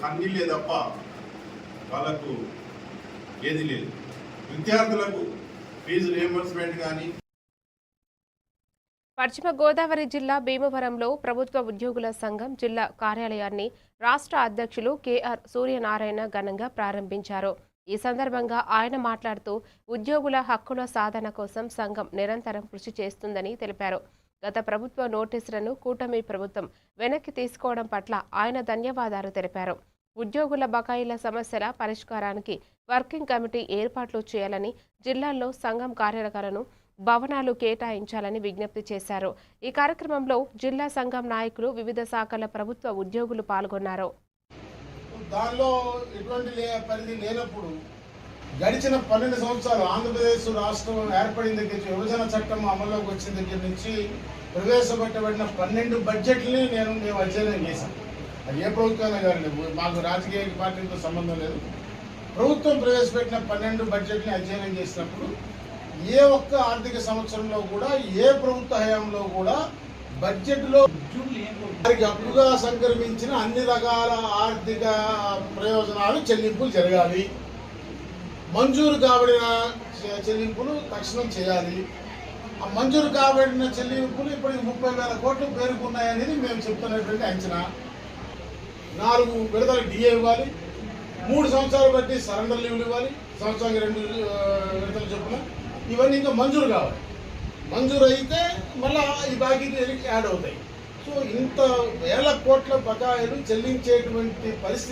కన్నీళ్ళే తప్ప వాళ్ళకు ఏది లేదు. విద్యార్థులకు ఫీజు రియంబర్స్మెంట్ కానీ. పశ్చిమ గోదావరి జిల్లా భీమవరంలో ప్రభుత్వ ఉద్యోగుల సంఘం జిల్లా కార్యాలయాన్ని రాష్ట్ర అధ్యక్షులు కెఆర్ సూర్యనారాయణ ఘనంగా ప్రారంభించారు. ఈ సందర్భంగా ఆయన మాట్లాడుతూ ఉద్యోగుల హక్కుల సాధన కోసం సంఘం నిరంతరం కృషి చేస్తుందని తెలిపారు. గత ప్రభుత్వ నోటీసులను కూటమి ప్రభుత్వం వెనక్కి తీసుకోవడం పట్ల ఆయన ధన్యవాదాలు తెలిపారు. ఉద్యోగుల బకాయిల సమస్యల పరిష్కారానికి వర్కింగ్ కమిటీ ఏర్పాట్లు చేయాలని, జిల్లాల్లో సంఘం కార్యాలయాలను భవనాలు కేటాయించాలని విజ్ఞప్తి చేశారు. ఈ కార్యక్రమంలో జిల్లా సంఘం నాయకులు, వివిధ శాఖల ప్రభుత్వ ఉద్యోగులు పాల్గొన్నారు. దానిలో ఎటువంటి పరిధి లేనప్పుడు గడిచిన 12 సంవత్సరాలు ఆంధ్రప్రదేశ్ రాష్ట్రం ఏర్పడిన దగ్గర నుంచి, విభజన చట్టం అమల్లోకి వచ్చిన దగ్గర నుంచి ప్రవేశపెట్టబడిన 12 బడ్జెట్లని మేము అధ్యయనం చేశాం. అది ఏ ప్రభుత్వమైనా కానీ, మాకు రాజకీయ పార్టీలతో సంబంధం లేదు. ప్రభుత్వం ప్రవేశపెట్టిన 12 బడ్జెట్ని అధ్యయనం చేసినప్పుడు ఏ ఒక్క ఆర్థిక సంవత్సరంలో కూడా, ఏ ప్రభుత్వ హయాంలో కూడా బడ్జెట్లో వారికి అప్పుగా సంక్రమించిన అన్ని రకాల ఆర్థిక ప్రయోజనాలు చెల్లింపులు జరగాలి. మంజూరు కాబడిన చెల్లింపులు తక్షణం చేయాలి. ఆ మంజూరు కాబడిన చెల్లింపులు ఇప్పటికి 30,000 కోట్లు పేరుకున్నాయనేది మేము చెప్తున్నటువంటి అంచనా. 4 విడతల డిఏ ఇవ్వాలి, 3 సంవత్సరాలు బట్టి సరెండర్ లీవ్లు ఇవ్వాలి, సంవత్సరానికి 2 విడతలు చొప్పున. ఇవన్నీ ఇంకా మంజూరు కావాలి. మంజూరు అయితే మళ్ళీ ఈ బాకీలు యాడ్ అవుతాయి. సో ఇంత వేల కోట్ల బకాయిలు చెల్లించేటువంటి పరిస్థితి